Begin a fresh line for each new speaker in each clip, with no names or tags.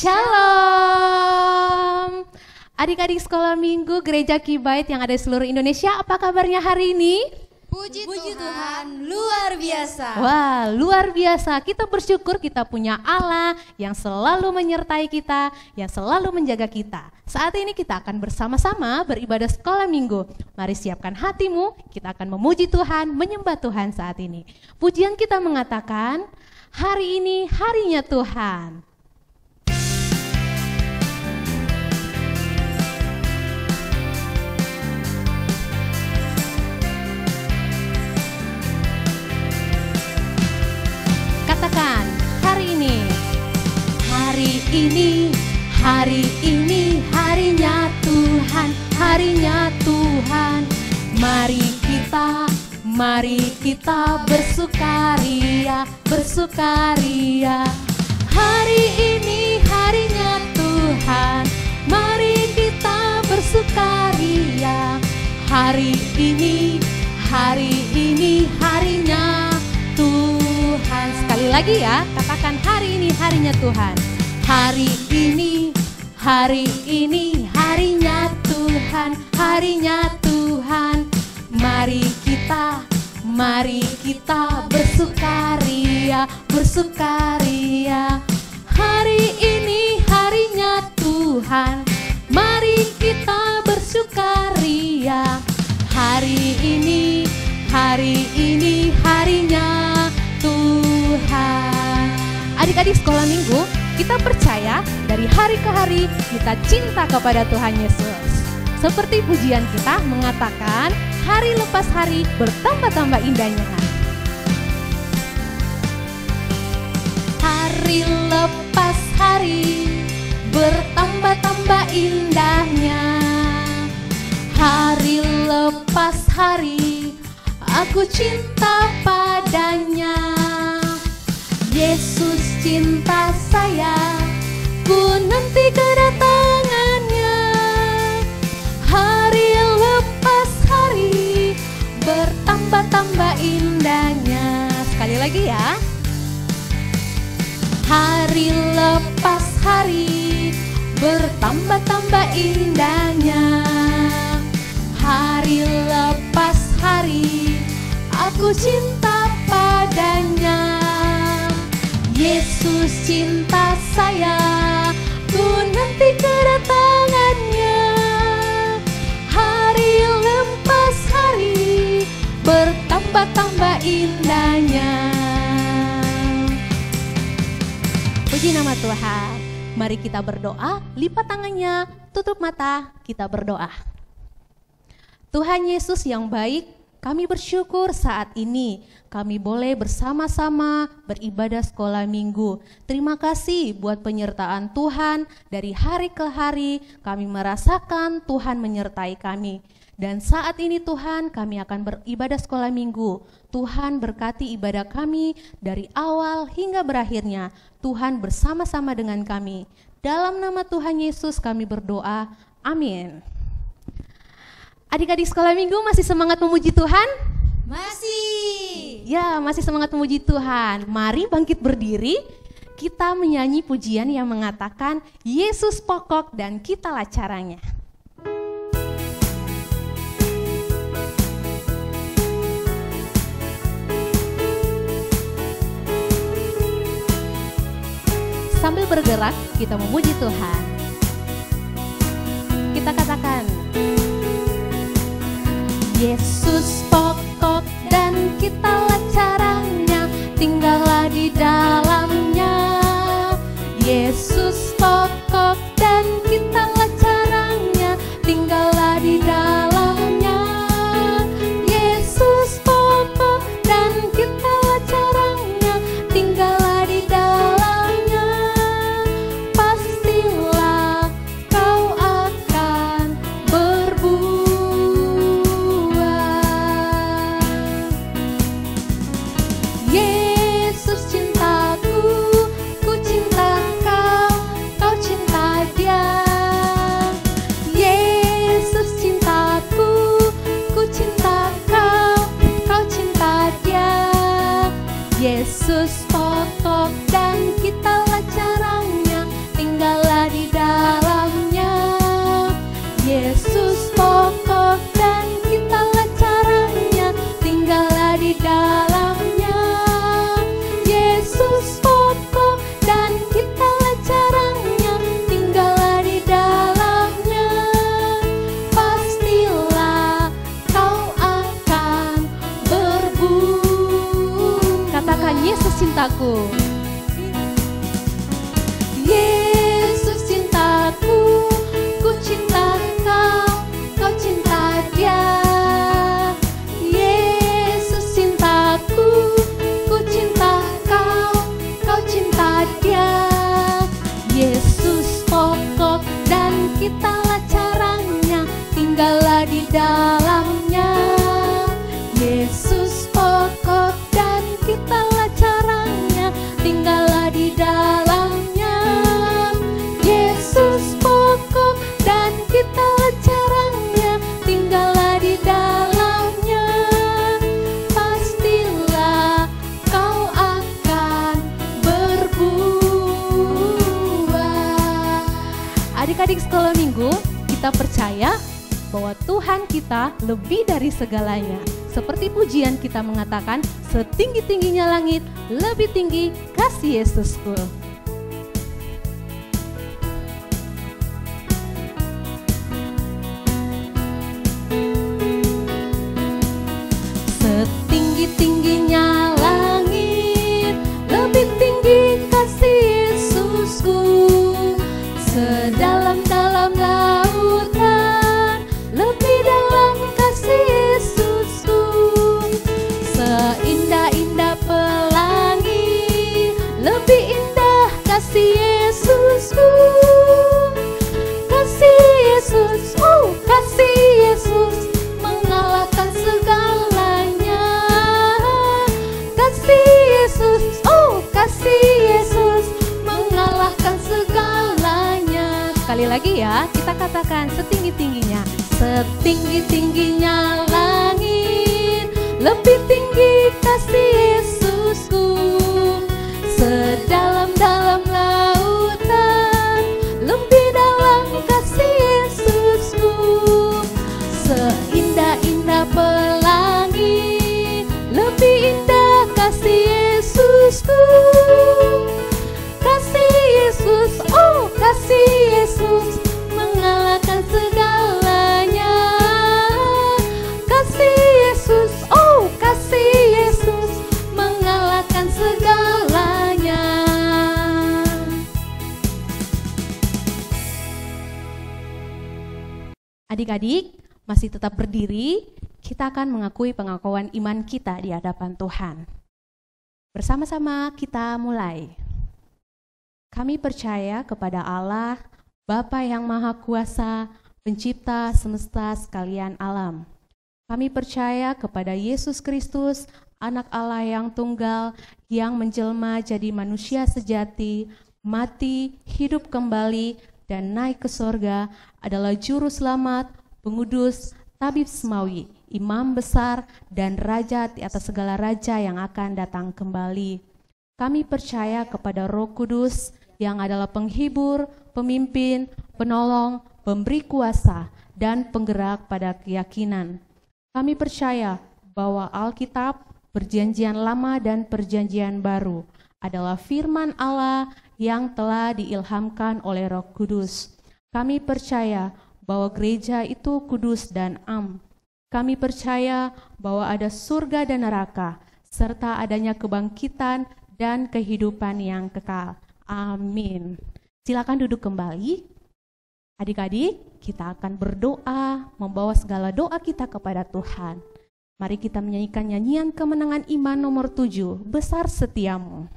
Shalom. Adik-adik sekolah minggu Gereja Kibait yang ada di seluruh Indonesia, apa kabarnya hari ini?
Puji Tuhan, luar biasa.
Wah, luar biasa. Kita bersyukur kita punya Allah yang selalu menyertai kita, yang selalu menjaga kita. Saat ini kita akan bersama-sama beribadah sekolah minggu. Mari siapkan hatimu, kita akan memuji Tuhan, menyembah Tuhan saat ini. Pujian kita mengatakan, hari ini harinya Tuhan. Katakan, hari ini harinya Tuhan, harinya Tuhan. Mari kita bersukaria, bersukaria. Hari ini harinya Tuhan, mari kita bersukaria. Hari ini harinya Tuhan. Sekali lagi ya, katakan hari ini harinya Tuhan. Hari ini harinya Tuhan, harinya Tuhan. Mari kita bersukaria, bersukaria. Hari ini harinya Tuhan, mari kita bersukaria. Hari ini harinya Tuhan. Adik-adik sekolah minggu, kita percaya dari hari ke hari kita cinta kepada Tuhan Yesus. Seperti pujian kita mengatakan, hari lepas hari bertambah-tambah indahnya. Hari lepas hari bertambah-tambah indahnya. Hari lepas hari aku cinta padanya. Yesus cinta saya, ku nanti kedatangannya. Hari lepas hari bertambah-tambah indahnya. Sekali lagi ya. Hari lepas hari bertambah-tambah indahnya. Hari lepas hari aku cinta padanya. Yesus cinta saya, ku nanti kedatangannya. Hari lepas hari bertambah-tambah indahnya. Puji nama Tuhan. Mari kita berdoa, lipat tangannya, tutup mata, kita berdoa. Tuhan Yesus yang baik, kami bersyukur saat ini kami boleh bersama-sama beribadah sekolah minggu. Terima kasih buat penyertaan Tuhan. Dari hari ke hari kami merasakan Tuhan menyertai kami. Dan saat ini Tuhan, kami akan beribadah sekolah minggu. Tuhan berkati ibadah kami dari awal hingga berakhirnya. Tuhan bersama-sama dengan kami. Dalam nama Tuhan Yesus kami berdoa. Amin. Adik-adik sekolah minggu masih semangat memuji Tuhan?
Masih.
Ya, masih semangat memuji Tuhan. Mari bangkit berdiri, kita menyanyi pujian yang mengatakan Yesus pokok dan kitalah caranya. Sambil bergerak, kita memuji Tuhan. Kita katakan, Yesus pokok dan kitalah caranya, tinggallah di dalamnya. Yesus pokok dan kitalah caranya, tinggallah di dalamnya. Yesus pokok dan kitalah caranya, tinggallah di dalamnya. Pastilah kau akan berbuah. Yesus cintaku. kitalah caranya, tinggallah di dalamnya. Yesus pokok dan kitalah caranya, tinggallah di dalamnya. Yesus pokok dan kitalah caranya, tinggallah di dalamnya. Pastilah kau akan berbuah. Adik-adik sekolah minggu, kita percaya bahwa Tuhan kita lebih dari segalanya. Seperti pujian kita mengatakan, setinggi-tingginya langit, lebih tinggi kasih Yesusku. Setinggi-tingginya langit, lebih tinggi kasih Yesusku. Sedalam-dalam lautan, lebih dalam kasih Yesusku. Seindah-indah pelangi, lebih indah kasih Yesusku. Kasih Yesus, oh kasih Yesus, mengalahkan segalanya. Kasih Yesus, oh kasih Yesus, mengalahkan segalanya. Sekali lagi ya, kita katakan setinggi-tingginya. Setinggi-tingginya langit, lebih tinggi kasih Yesusku. Sedalam-dalam lautan, lebih dalam kasih Yesusku. Seindah-indah pelangi, lebih indah kasih Yesusku. Kasih Yesus, oh kasih Yesus, mengalahkan segalanya. Kasih Yesus, oh kasih Yesus, mengalahkan segalanya. Adik-adik masih tetap berdiri, kita akan mengakui pengakuan iman kita di hadapan Tuhan. Bersama-sama kita mulai. Kami percaya kepada Allah, Bapa yang Maha Kuasa, Pencipta semesta sekalian alam. Kami percaya kepada Yesus Kristus, Anak Allah yang tunggal, yang menjelma jadi manusia sejati, mati, hidup kembali, dan naik ke sorga, adalah Juru Selamat, Pengudus, Tabib Semawi, Imam Besar, dan Raja di atas segala raja yang akan datang kembali. Kami percaya kepada Roh Kudus, yang adalah penghibur, pemimpin, penolong, pemberi kuasa, dan penggerak pada keyakinan. Kami percaya bahwa Alkitab, Perjanjian Lama dan Perjanjian Baru adalah firman Allah yang telah diilhamkan oleh Roh Kudus. Kami percaya bahwa gereja itu kudus dan am. Kami percaya bahwa ada surga dan neraka, serta adanya kebangkitan dan kehidupan yang kekal. Amin. Silakan duduk kembali. Adik-adik, kita akan berdoa, membawa segala doa kita kepada Tuhan. Mari kita menyanyikan nyanyian kemenangan iman nomor 7, Besar Setiamu.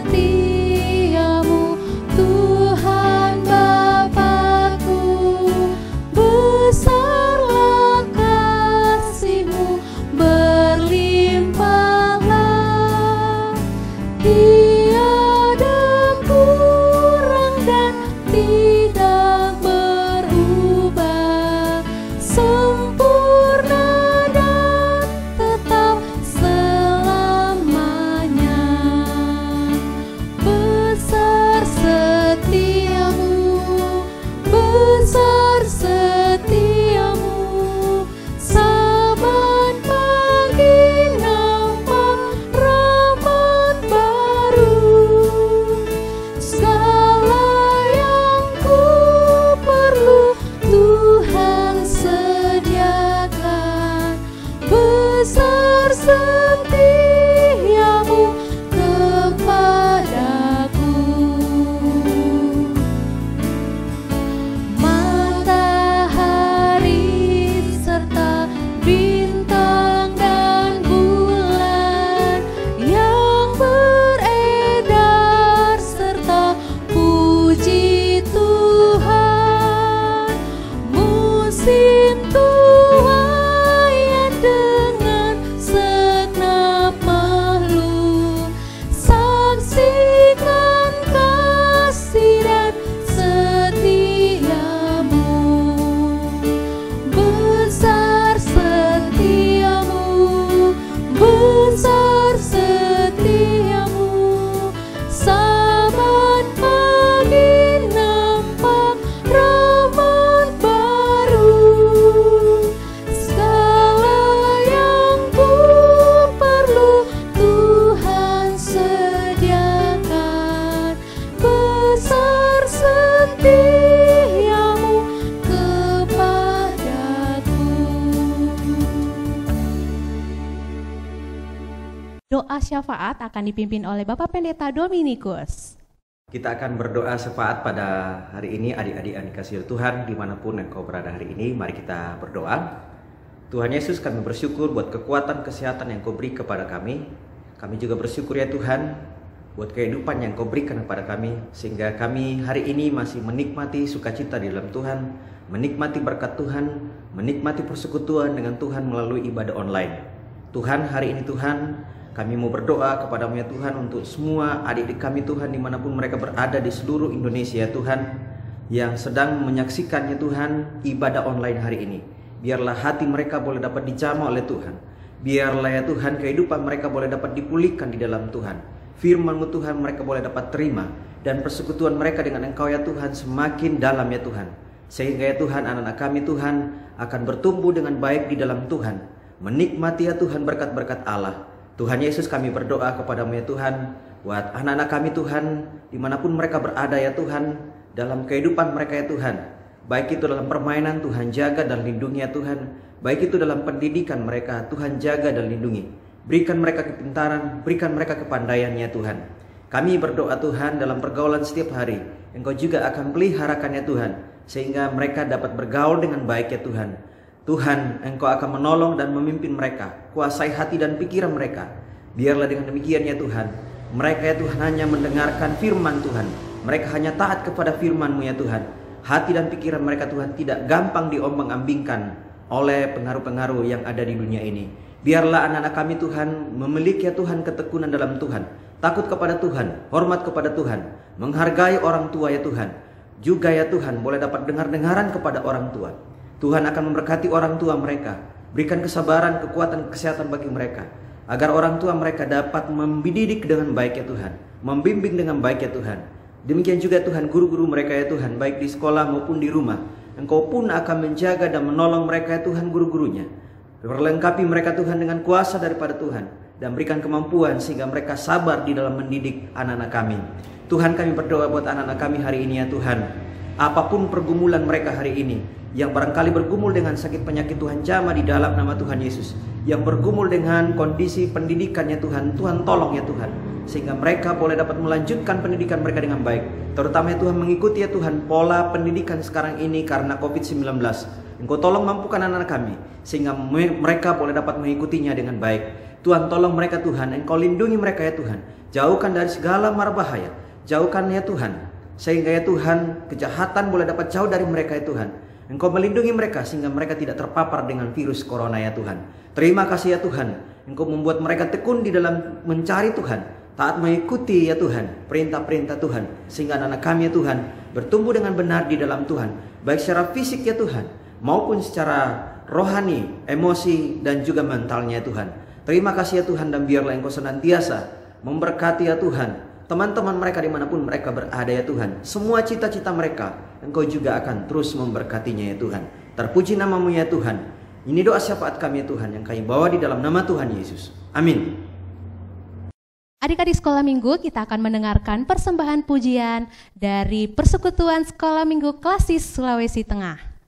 Setiamu Tuhan.
doa syafaat akan dipimpin oleh Bapak Pendeta Dominikus.
Kita akan berdoa syafaat pada hari ini, adik-adik yang dikasihi Tuhan, dimanapun engkau berada hari ini. Mari kita berdoa. Tuhan Yesus, kami bersyukur buat kekuatan kesehatan yang kau beri kepada kami. Kami juga bersyukur ya Tuhan, buat kehidupan yang kau berikan kepada kami, sehingga kami hari ini masih menikmati sukacita di dalam Tuhan, menikmati berkat Tuhan, menikmati persekutuan dengan Tuhan melalui ibadah online. Tuhan, hari ini Tuhan, kami mau berdoa kepadamu ya Tuhan untuk semua adik-adik kami Tuhan dimanapun mereka berada di seluruh Indonesia ya Tuhan, yang sedang menyaksikan ya Tuhan ibadah online hari ini. Biarlah hati mereka boleh dapat dijamah oleh Tuhan. Biarlah ya Tuhan kehidupan mereka boleh dapat dipulihkan di dalam Tuhan. Firman-Mu Tuhan mereka boleh dapat terima, dan persekutuan mereka dengan Engkau ya Tuhan semakin dalam ya Tuhan. Sehingga ya Tuhan anak-anak kami Tuhan akan bertumbuh dengan baik di dalam Tuhan, menikmati ya Tuhan berkat-berkat Allah. Tuhan Yesus, kami berdoa kepadamu ya Tuhan, buat anak-anak kami Tuhan, dimanapun mereka berada ya Tuhan, dalam kehidupan mereka ya Tuhan, baik itu dalam permainan, Tuhan jaga dan lindungi ya Tuhan, baik itu dalam pendidikan mereka, Tuhan jaga dan lindungi, berikan mereka kepintaran, berikan mereka kepandaian ya Tuhan. Kami berdoa Tuhan dalam pergaulan setiap hari, Engkau juga akan peliharakan ya Tuhan, sehingga mereka dapat bergaul dengan baik ya Tuhan. Tuhan, Engkau akan menolong dan memimpin mereka, kuasai hati dan pikiran mereka. Biarlah dengan demikian ya Tuhan, mereka ya Tuhan hanya mendengarkan firman Tuhan, mereka hanya taat kepada firman-Mu ya Tuhan. Hati dan pikiran mereka Tuhan tidak gampang diombang-ambingkan oleh pengaruh-pengaruh yang ada di dunia ini. Biarlah anak-anak kami Tuhan memiliki ya Tuhan ketekunan dalam Tuhan, takut kepada Tuhan, hormat kepada Tuhan, menghargai orang tua ya Tuhan. Juga ya Tuhan boleh dapat dengar-dengaran kepada orang tua. Tuhan akan memberkati orang tua mereka, berikan kesabaran, kekuatan, kesehatan bagi mereka, agar orang tua mereka dapat membidik dengan baik ya Tuhan, membimbing dengan baik ya Tuhan. Demikian juga Tuhan guru-guru mereka ya Tuhan, baik di sekolah maupun di rumah. Engkau pun akan menjaga dan menolong mereka ya Tuhan, guru-gurunya. Perlengkapi mereka Tuhan dengan kuasa daripada Tuhan, dan berikan kemampuan sehingga mereka sabar di dalam mendidik anak-anak kami. Tuhan, kami berdoa buat anak-anak kami hari ini ya Tuhan, apapun pergumulan mereka hari ini, yang barangkali bergumul dengan sakit penyakit, Tuhan jamah di dalam nama Tuhan Yesus. Yang bergumul dengan kondisi pendidikannya Tuhan, Tuhan tolong ya Tuhan, sehingga mereka boleh dapat melanjutkan pendidikan mereka dengan baik. Terutama ya Tuhan mengikuti ya Tuhan pola pendidikan sekarang ini karena COVID-19. Engkau tolong mampukan anak-anak kami, sehingga mereka boleh dapat mengikutinya dengan baik. Tuhan tolong mereka Tuhan, Engkau lindungi mereka ya Tuhan, jauhkan dari segala mara bahaya, jauhkan ya Tuhan, sehingga ya Tuhan kejahatan boleh dapat jauh dari mereka ya Tuhan. Engkau melindungi mereka sehingga mereka tidak terpapar dengan virus corona ya Tuhan. Terima kasih ya Tuhan, Engkau membuat mereka tekun di dalam mencari Tuhan, taat mengikuti ya Tuhan perintah-perintah Tuhan, sehingga anak-anak kami ya Tuhan bertumbuh dengan benar di dalam Tuhan, baik secara fisik ya Tuhan maupun secara rohani, emosi dan juga mentalnya ya Tuhan. Terima kasih ya Tuhan, dan biarlah Engkau senantiasa memberkati ya Tuhan teman-teman mereka dimanapun mereka berada ya Tuhan. Semua cita-cita mereka Engkau juga akan terus memberkatinya ya Tuhan. Terpuji nama-Mu ya Tuhan. Ini doa syafaat kami ya Tuhan yang kami bawa di dalam nama Tuhan Yesus. Amin.
Adik-adik sekolah minggu, kita akan mendengarkan persembahan pujian dari Persekutuan Sekolah Minggu Klasis Sulawesi Tengah.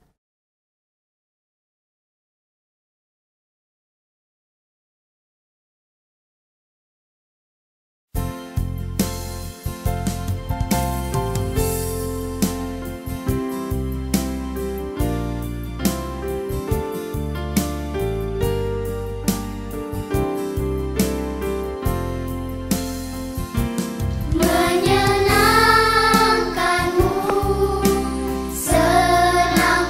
Menyenangkanmu, senang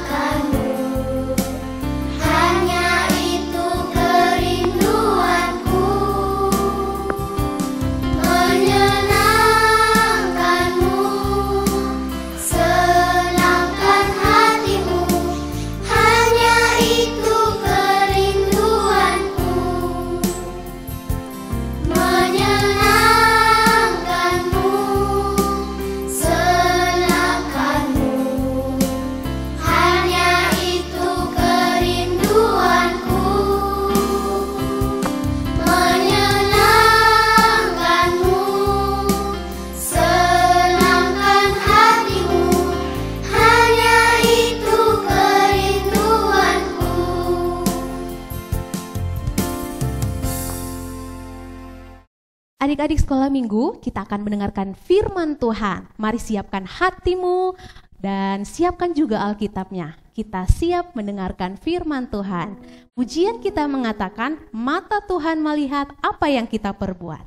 Adik-adik sekolah minggu, kita akan mendengarkan firman Tuhan. Mari siapkan hatimu dan siapkan juga Alkitabnya. Kita siap mendengarkan firman Tuhan. Pujian kita mengatakan, mata Tuhan melihat apa yang kita perbuat.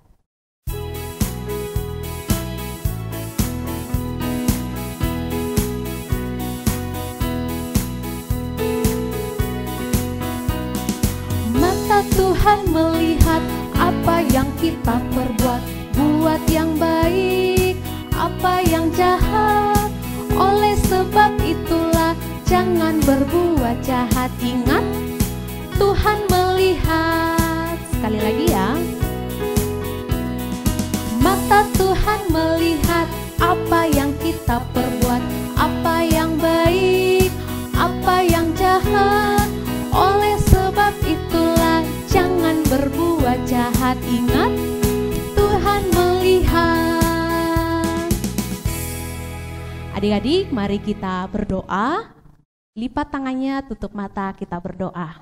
Mata Tuhan melihat apa yang kita perbuat, buat yang baik, apa yang jahat. Oleh sebab itulah jangan berbuat jahat. Ingat, Tuhan melihat. Sekali lagi ya. Mata Tuhan melihat apa yang kita perbuat, apa yang baik, apa yang jahat. Oleh sebab itulah jangan berbuat jahat. Ingat, Tuhan melihat. Adik-adik, mari kita berdoa. Lipat tangannya, tutup mata, kita berdoa.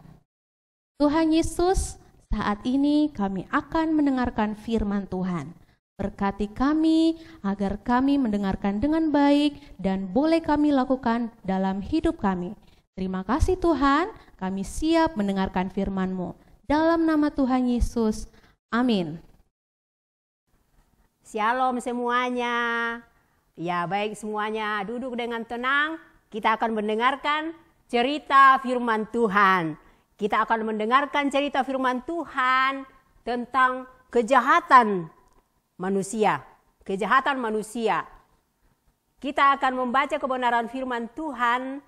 Tuhan Yesus, saat ini kami akan mendengarkan firman Tuhan. Berkati kami agar kami mendengarkan dengan baik dan boleh kami lakukan dalam hidup kami. Terima kasih Tuhan, kami siap mendengarkan firman-Mu. Dalam nama Tuhan Yesus, amin.
Shalom semuanya. Ya baik semuanya, duduk dengan tenang. Kita akan mendengarkan cerita firman Tuhan. Kita akan mendengarkan cerita firman Tuhan tentang kejahatan manusia. Kejahatan manusia. Kita akan membaca kebenaran firman Tuhan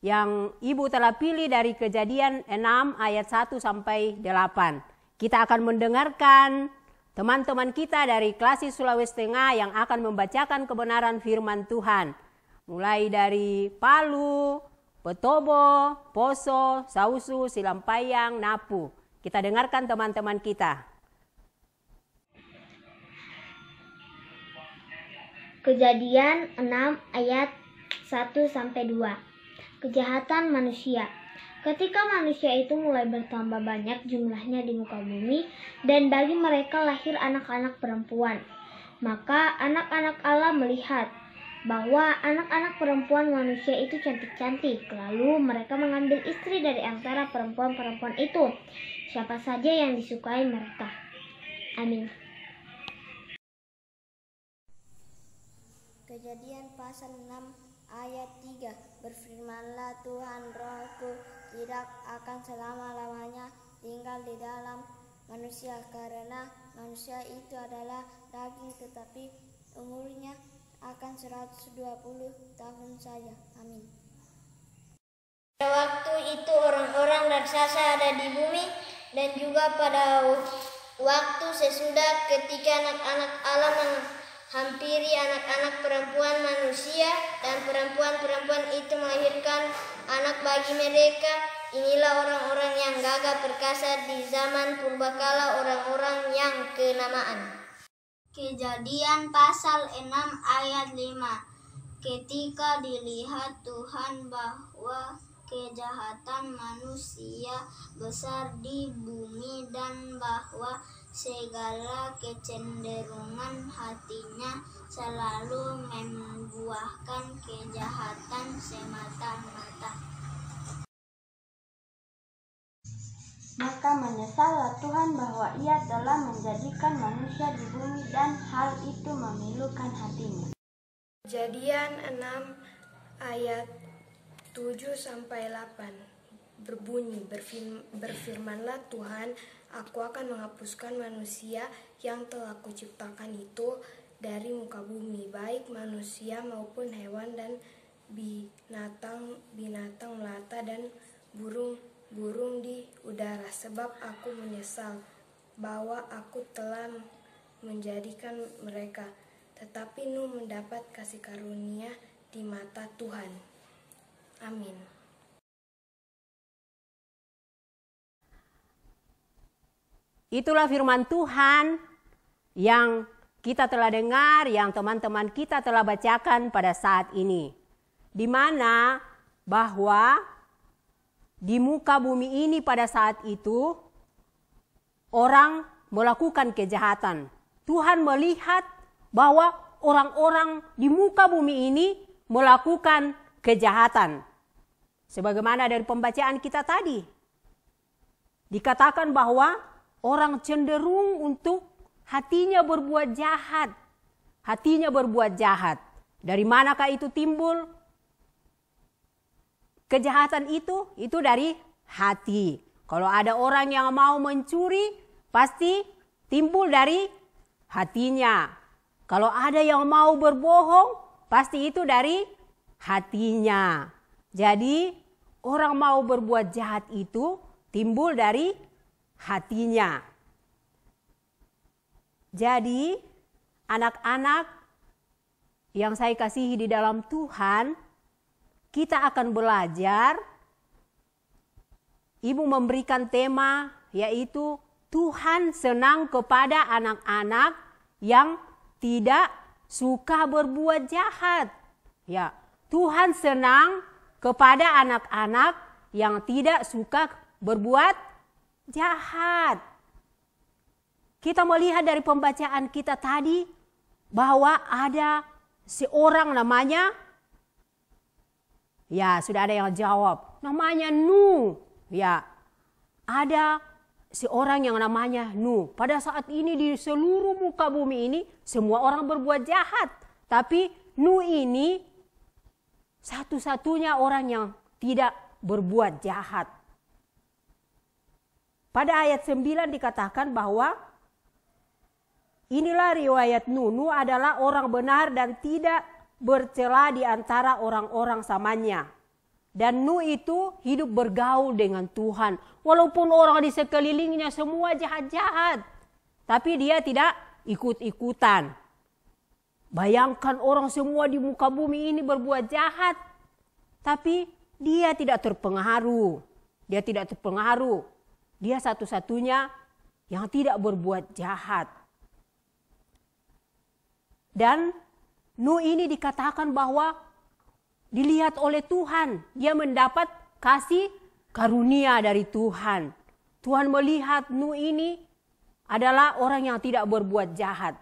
yang Ibu telah pilih dari Kejadian 6 ayat 1 sampai 8. Kita akan mendengarkan teman-teman kita dari Klasik Sulawesi Tengah yang akan membacakan kebenaran firman Tuhan. Mulai dari Palu, Petobo, Poso, Sausu, Silampayang, Napu. Kita dengarkan teman-teman kita.
Kejadian 6 ayat 1 sampai 2. Kejahatan manusia. Ketika manusia itu mulai bertambah banyak jumlahnya di muka bumi, dan bagi mereka lahir anak-anak perempuan, maka anak-anak Allah melihat bahwa anak-anak perempuan manusia itu cantik-cantik. Lalu mereka mengambil istri dari antara perempuan-perempuan itu, siapa saja yang disukai mereka. Amin.
Kejadian pasal 6 ayat 3. Berfirmanlah Tuhan, rohku tidak akan selama-lamanya tinggal di dalam manusia, karena manusia itu adalah daging, tetapi umurnya akan 120 tahun saja. Amin. Pada waktu itu orang-orang raksasa ada di bumi, dan juga pada waktu sesudah ketika anak-anak Allah menghampiri anak-anak perempuan manusia, dan perempuan-perempuan itu melahirkan anak bagi mereka. Inilah orang-orang yang gagah perkasa di zaman purbakala, orang-orang yang kenamaan. Kejadian pasal 6 ayat 5. Ketika dilihat Tuhan bahwa kejahatan manusia besar di bumi, dan bahwa segala kecenderungan hatinya selalu membuahkan kejahatan semata-mata.
Maka menyesallah Tuhan bahwa Ia telah menjadikan manusia di bumi, dan hal itu memilukan hatinya.
Kejadian 6 ayat 7 sampai 8 berbunyi, berfirmanlah Tuhan, aku akan menghapuskan manusia yang telah kuciptakan itu dari muka bumi, baik manusia maupun hewan dan binatang melata dan burung di udara, sebab aku menyesal bahwa aku telah menjadikan mereka. Tetapi Nuh mendapat kasih karunia di mata Tuhan. Amin.
Itulah firman Tuhan yang kita telah dengar, yang teman-teman kita telah bacakan pada saat ini. Di mana bahwa di muka bumi ini pada saat itu orang melakukan kejahatan. Tuhan melihat bahwa orang-orang di muka bumi ini melakukan kejahatan. Sebagaimana dari pembacaan kita tadi, dikatakan bahwa orang cenderung untuk hatinya berbuat jahat. Hatinya berbuat jahat. Dari manakah itu timbul? Kejahatan itu dari hati. Kalau ada orang yang mau mencuri, pasti timbul dari hatinya. Kalau ada yang mau berbohong, pasti itu dari hatinya. Jadi orang mau berbuat jahat itu timbul dari hatinya. Jadi anak-anak yang saya kasihi di dalam Tuhan, kita akan belajar. Ibu memberikan tema yaitu Tuhan senang kepada anak-anak yang tidak suka berbuat jahat. Ya, Tuhan senang kepada anak-anak yang tidak suka berbuat jahat. Kita melihat dari pembacaan kita tadi bahwa ada seorang namanya, ya sudah ada yang jawab, namanya Nuh. Ya, ada seorang yang namanya Nuh. Pada saat ini di seluruh muka bumi ini semua orang berbuat jahat. Tapi Nuh ini satu-satunya orang yang tidak berbuat jahat. Pada ayat 9 dikatakan bahwa inilah riwayat Nuh. Nuh adalah orang benar dan tidak bercela di antara orang-orang samanya. Dan Nuh itu hidup bergaul dengan Tuhan. Walaupun orang di sekelilingnya semua jahat-jahat, tapi dia tidak ikut-ikutan. Bayangkan orang semua di muka bumi ini berbuat jahat, tapi dia tidak terpengaruh. Dia tidak terpengaruh. Dia satu-satunya yang tidak berbuat jahat. Dan Nuh ini dikatakan bahwa dilihat oleh Tuhan, dia mendapat kasih karunia dari Tuhan. Tuhan melihat Nuh ini adalah orang yang tidak berbuat jahat.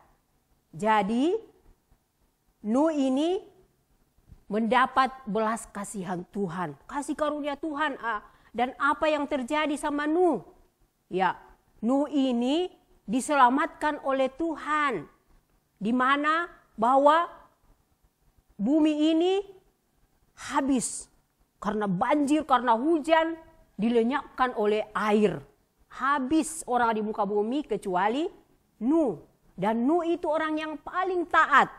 Jadi Nuh ini mendapat belas kasihan Tuhan, kasih karunia Tuhan. Dan apa yang terjadi sama Nuh? Ya, Nuh ini diselamatkan oleh Tuhan. Di mana bahwa bumi ini habis karena banjir, karena hujan, dilenyapkan oleh air. Habis orang di muka bumi kecuali Nuh. Dan Nuh itu orang yang paling taat.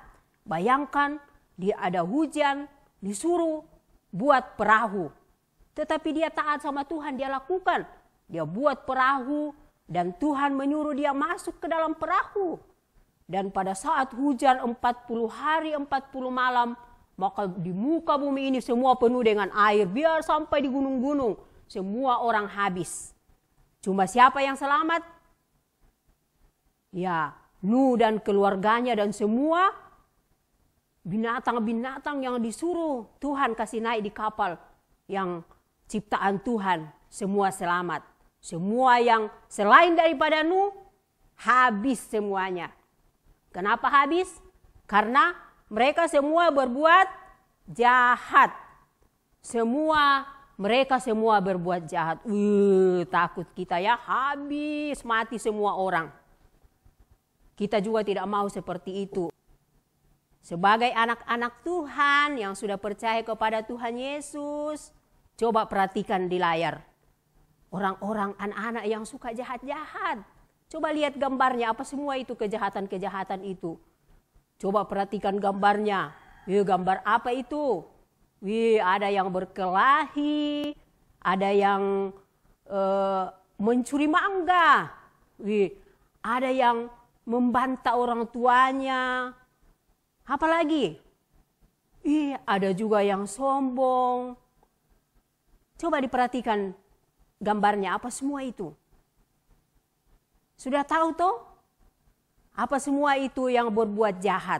Bayangkan dia ada hujan, disuruh buat perahu. Tetapi dia taat sama Tuhan, dia lakukan. Dia buat perahu dan Tuhan menyuruh dia masuk ke dalam perahu. Dan pada saat hujan 40 hari 40 malam, maka di muka bumi ini semua penuh dengan air. Biar sampai di gunung-gunung, semua orang habis. Cuma siapa yang selamat? Ya, Nuh dan keluarganya dan semua binatang-binatang yang disuruh Tuhan kasih naik di kapal yang ciptaan Tuhan, semua selamat. Semua yang selain daripada Nuh, habis semuanya. Kenapa habis? Karena mereka semua berbuat jahat. Mereka semua berbuat jahat. Takut kita ya, habis, mati semua orang. Kita juga tidak mau seperti itu. Sebagai anak-anak Tuhan yang sudah percaya kepada Tuhan Yesus, coba perhatikan di layar. Orang-orang, anak-anak yang suka jahat-jahat. Coba lihat gambarnya, apa semua itu kejahatan-kejahatan itu. Coba perhatikan gambarnya. Gambar apa itu? Ada yang berkelahi, ada yang mencuri mangga, ada yang membantah orang tuanya. Apalagi? Ada juga yang sombong. Coba diperhatikan gambarnya, apa semua itu? Sudah tahu toh? Apa semua itu yang berbuat jahat?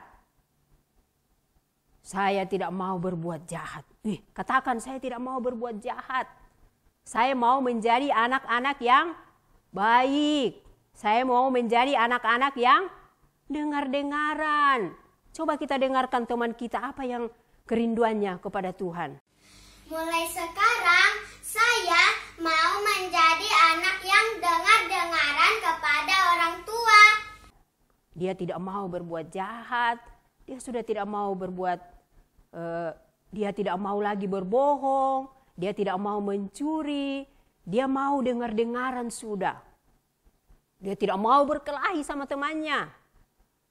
Saya tidak mau berbuat jahat. Katakan, saya tidak mau berbuat jahat. Saya mau menjadi anak-anak yang baik. Saya mau menjadi anak-anak yang dengar-dengaran. Coba kita dengarkan teman kita apa yang kerinduannya kepada Tuhan.
Mulai sekarang saya mau menjadi anak yang dengar-dengaran kepada orang tua.
Dia tidak mau berbuat jahat, dia sudah tidak mau berbuat, dia tidak mau lagi berbohong, dia tidak mau mencuri, dia mau dengar-dengaran sudah. Dia tidak mau berkelahi sama temannya,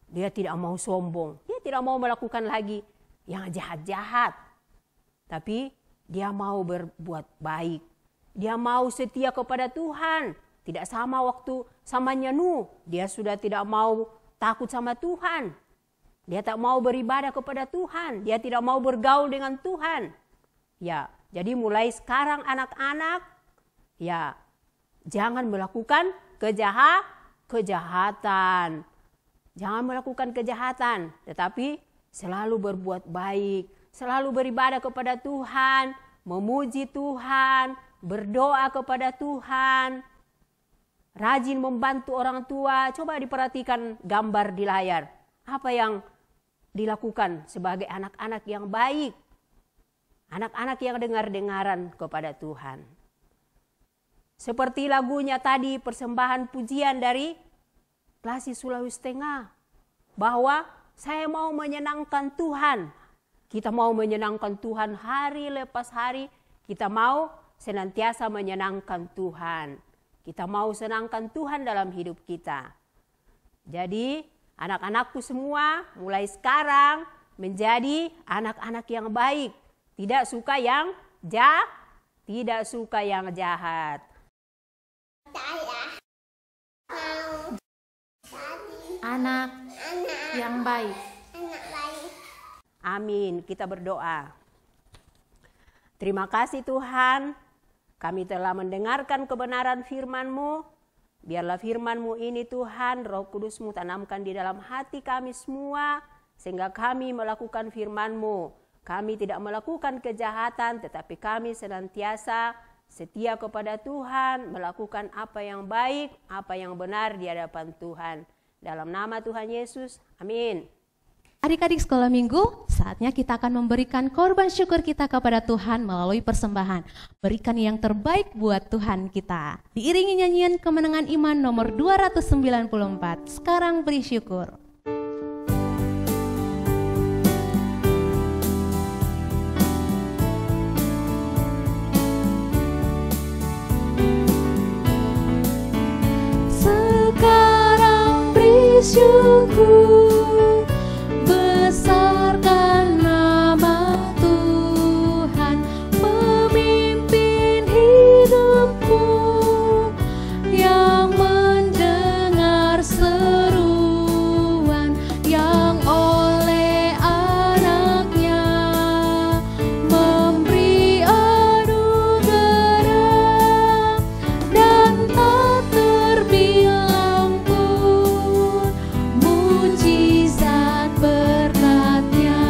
dia tidak mau sombong, dia tidak mau melakukan lagi yang jahat-jahat. Tapi dia mau berbuat baik, dia mau setia kepada Tuhan. Tidak sama waktu samanya Nuh, dia sudah tidak mau takut sama Tuhan. Dia tak mau beribadah kepada Tuhan. Dia tidak mau bergaul dengan Tuhan. Ya, jadi mulai sekarang anak-anak, ya, jangan melakukan kejahatan. Jangan melakukan kejahatan, tetapi selalu berbuat baik, selalu beribadah kepada Tuhan, memuji Tuhan, berdoa kepada Tuhan. Rajin membantu orang tua. Coba diperhatikan gambar di layar. Apa yang dilakukan sebagai anak-anak yang baik. Anak-anak yang dengar-dengaran kepada Tuhan. Seperti lagunya tadi, persembahan pujian dari Klasi Sulawesi Tengah. Bahwa saya mau menyenangkan Tuhan. Kita mau menyenangkan Tuhan hari lepas hari. Kita mau senantiasa menyenangkan Tuhan. Kita mau senangkan Tuhan dalam hidup kita. Jadi anak-anakku semua mulai sekarang menjadi anak-anak yang baik. Tidak suka yang jahat.
Anak yang baik.
Amin. Kita berdoa. Terima kasih Tuhan. Kami telah mendengarkan kebenaran firman-Mu. Biarlah firman-Mu ini Tuhan, Roh Kudus-Mu tanamkan di dalam hati kami semua. Sehingga kami melakukan firman-Mu. Kami tidak melakukan kejahatan, tetapi kami senantiasa setia kepada Tuhan. Melakukan apa yang baik, apa yang benar di hadapan Tuhan. Dalam nama Tuhan Yesus, amin.
Adik-adik sekolah minggu, saatnya kita akan memberikan korban syukur kita kepada Tuhan melalui persembahan. Berikan yang terbaik buat Tuhan kita. Diiringi nyanyian Kemenangan Iman nomor 294. Sekarang beri syukur. Sekarang beri syukur. Besarkan nama Tuhan, pemimpin hidupku yang mendengar seruan yang oleh anaknya memberi anugerah dan tak terbilang pun mujizat berkatnya.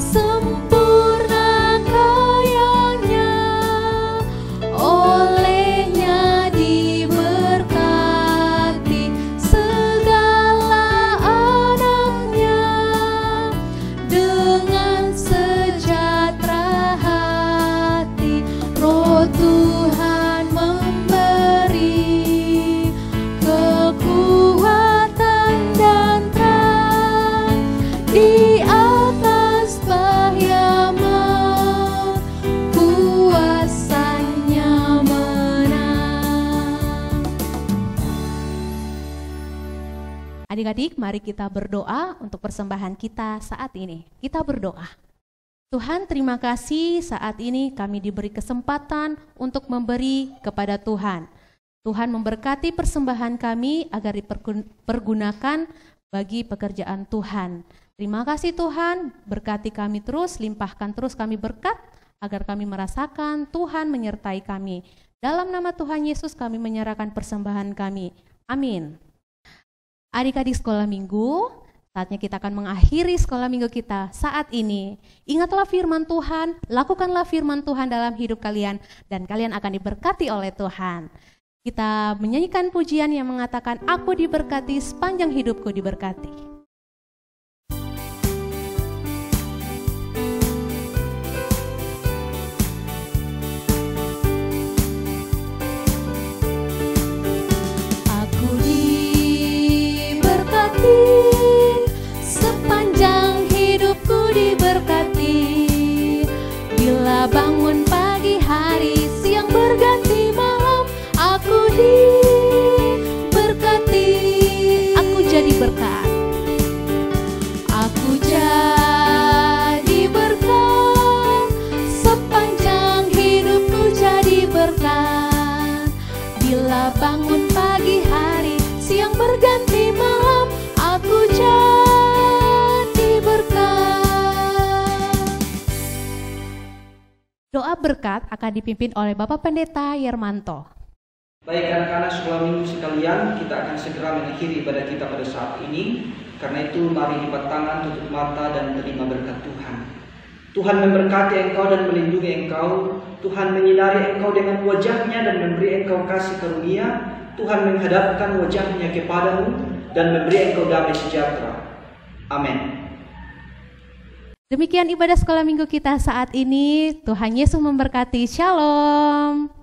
Sempurna kayanya, olehnya diberkati segala anaknya dengan sejahtera hati. Roh Tuhan memberi kekuatan dan terang di atas bahaya maut, kuasanya menang. Adik-adik, mari kita berdoa untuk persembahan kita saat ini. Kita berdoa. Tuhan, terima kasih saat ini kami diberi kesempatan untuk memberi kepada Tuhan. Tuhan memberkati persembahan kami agar dipergunakan bagi pekerjaan Tuhan. Terima kasih Tuhan, berkati kami terus, limpahkan terus kami berkat, agar kami merasakan Tuhan menyertai kami. Dalam nama Tuhan Yesus kami menyerahkan persembahan kami. Amin. Adik-adik sekolah minggu, saatnya kita akan mengakhiri sekolah minggu kita saat ini. Ingatlah firman Tuhan, lakukanlah firman Tuhan dalam hidup kalian, dan kalian akan diberkati oleh Tuhan. Kita menyanyikan pujian yang mengatakan, aku diberkati, sepanjang hidupku diberkati.
Bangun pagi hari, siang berganti malam, aku diberkati.
Aku jadi berkat.
Aku jadi berkat, sepanjang hidupku jadi berkat. Bila bangun pagi hari, siang berganti malam, aku jadi berkat.
Doa berkat akan dipimpin oleh Bapak Pendeta Yermanto.
Baik anak-anak sekolah minggu sekalian, kita akan segera mengakhiri ibadah kita pada saat ini. Karena itu mari lipat tangan, tutup mata dan terima berkat Tuhan. Tuhan memberkati engkau dan melindungi engkau. Tuhan menyinari engkau dengan wajahnya dan memberi engkau kasih karunia. Tuhan menghadapkan wajahnya kepadamu dan memberi engkau damai sejahtera. Amin.
Demikian ibadah sekolah minggu kita saat ini. Tuhan Yesus memberkati. Shalom.